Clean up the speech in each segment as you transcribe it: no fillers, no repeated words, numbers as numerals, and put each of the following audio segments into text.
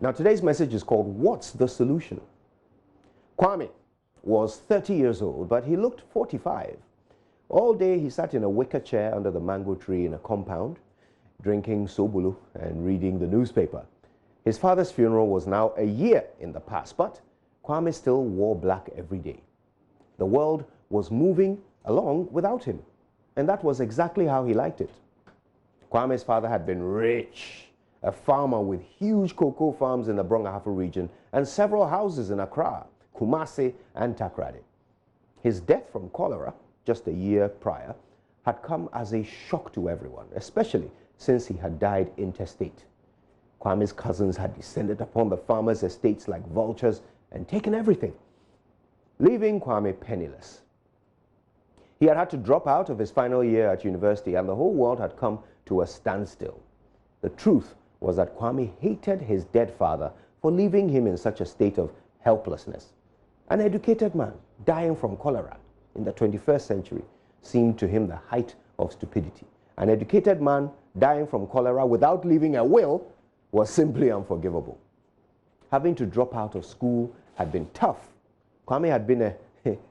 Now today's message is called, What's the Solution? Kwame was 30 years old, but he looked 45. All day he sat in a wicker chair under the mango tree in a compound, drinking sobulu and reading the newspaper. His father's funeral was now a year in the past, but Kwame still wore black every day. The world was moving along without him, and that was exactly how he liked it. Kwame's father had been rich, a farmer with huge cocoa farms in the Brong-Ahafo region and several houses in Accra, Kumasi and Takoradi. His death from cholera just a year prior had come as a shock to everyone, especially since he had died intestate. Kwame's cousins had descended upon the farmers' estates like vultures and taken everything, leaving Kwame penniless. He had to drop out of his final year at university, and the whole world had come to a standstill. The truth was that Kwame hated his dead father for leaving him in such a state of helplessness. An educated man dying from cholera in the 21st century seemed to him the height of stupidity. An educated man dying from cholera without leaving a will was simply unforgivable. Having to drop out of school had been tough. Kwame had been a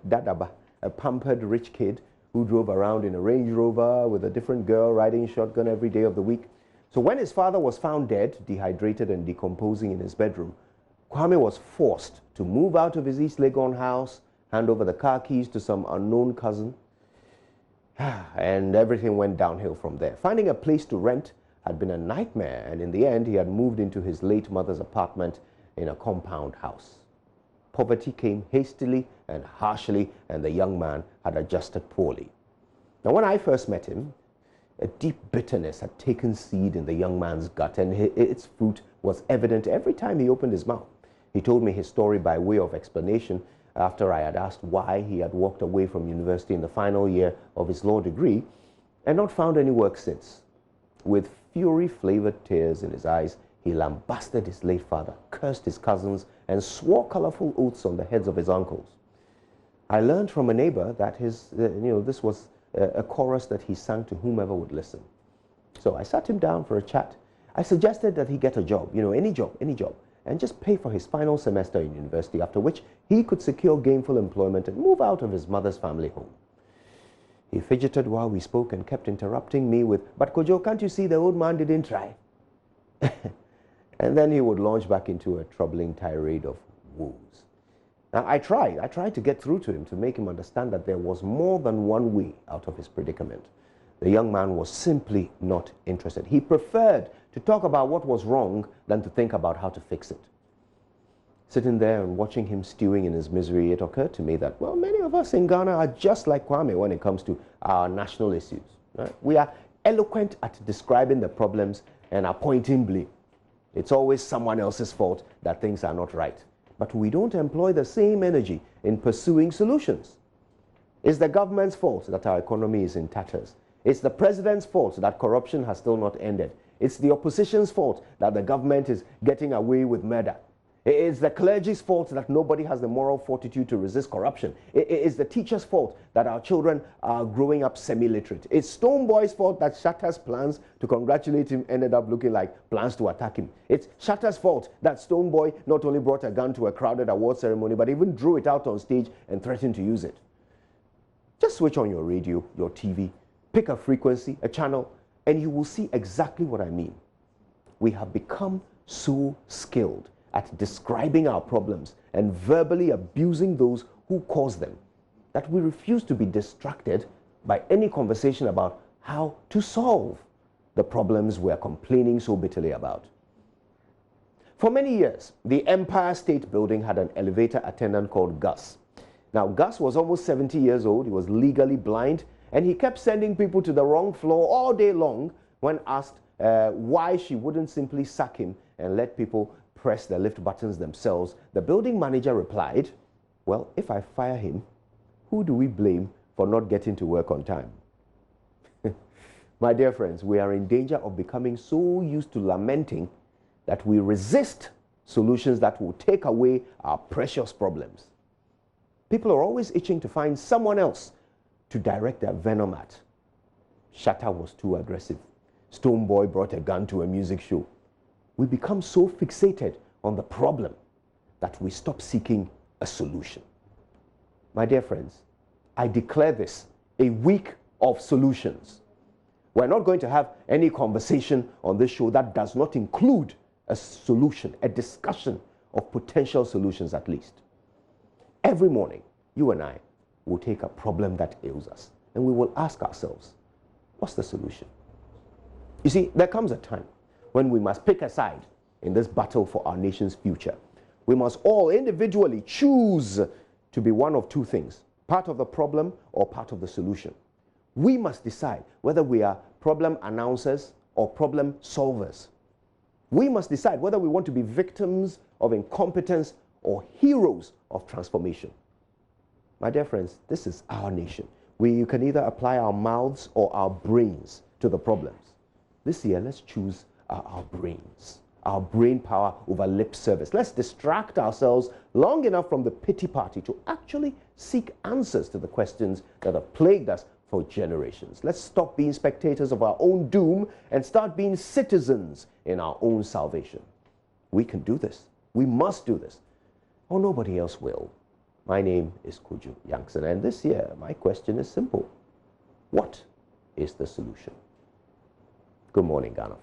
dadaba, a pampered rich kid who drove around in a Range Rover with a different girl riding shotgun every day of the week. So when his father was found dead, dehydrated and decomposing in his bedroom, Kwame was forced to move out of his East Legon house, hand over the car keys to some unknown cousin, and everything went downhill from there. Finding a place to rent had been a nightmare, and in the end, he had moved into his late mother's apartment in a compound house. Poverty came hastily and harshly, and the young man had adjusted poorly. Now, when I first met him, a deep bitterness had taken seed in the young man's gut, and its fruit was evident every time he opened his mouth. He told me his story by way of explanation after I had asked why he had walked away from university in the final year of his law degree and not found any work since. With fury-flavored tears in his eyes, he lambasted his late father, cursed his cousins, and swore colorful oaths on the heads of his uncles. I learned from a neighbor that this was a chorus that he sang to whomever would listen. So I sat him down for a chat. I suggested that he get a job, any job, and just pay for his final semester in university, after which he could secure gainful employment and move out of his mother's family home. He fidgeted while we spoke and kept interrupting me with, "But Kojo, can't you see the old man didn't try?" And then he would launch back into a troubling tirade of woes. Now, I tried to get through to him to make him understand that there was more than one way out of his predicament. The young man was simply not interested. He preferred to talk about what was wrong than to think about how to fix it. Sitting there and watching him stewing in his misery, it occurred to me that, well, many of us in Ghana are just like Kwame when it comes to our national issues. Right? We are eloquent at describing the problems and appointing blame. It's always someone else's fault that things are not right. But we don't employ the same energy in pursuing solutions. It's the government's fault that our economy is in tatters. It's the president's fault that corruption has still not ended. It's the opposition's fault that the government is getting away with murder. It's the clergy's fault that nobody has the moral fortitude to resist corruption. It's the teacher's fault that our children are growing up semi-literate. It's Stoneboy's fault that Shatter's plans to congratulate him ended up looking like plans to attack him. It's Shatter's fault that Stoneboy not only brought a gun to a crowded award ceremony, but even drew it out on stage and threatened to use it. Just switch on your radio, your TV, pick a frequency, a channel, and you will see exactly what I mean. We have become so skilled at describing our problems and verbally abusing those who cause them that we refuse to be distracted by any conversation about how to solve the problems we are complaining so bitterly about. For many years, the Empire State Building had an elevator attendant called Gus. Now, Gus was almost 70 years old. He was legally blind, and he kept sending people to the wrong floor all day long. When asked why she wouldn't simply sack him and let people press the lift buttons themselves, the building manager replied, "Well, if I fire him, who do we blame for not getting to work on time?" My dear friends, we are in danger of becoming so used to lamenting that we resist solutions that will take away our precious problems. People are always itching to find someone else to direct their venom at. Shatter was too aggressive. Stoneboy brought a gun to a music show. We become so fixated on the problem that we stop seeking a solution. My dear friends, I declare this a week of solutions. We're not going to have any conversation on this show that does not include a solution, a discussion of potential solutions at least. Every morning, you and I will take a problem that ails us and we will ask ourselves, what's the solution? You see, there comes a time when we must pick a side in this battle for our nation's future. We must all individually choose to be one of two things, part of the problem or part of the solution. We must decide whether we are problem announcers or problem solvers. We must decide whether we want to be victims of incompetence or heroes of transformation. My dear friends, this is our nation. We can either apply our mouths or our brains to the problems. This year, let's choose our brains, our brain power over lip service. Let's distract ourselves long enough from the pity party to actually seek answers to the questions that have plagued us for generations. Let's stop being spectators of our own doom and start being citizens in our own salvation. We can do this. We must do this, or nobody else will. My name is Kojo Yankson, and this year my question is simple. What is the solution? Good morning, Ghana.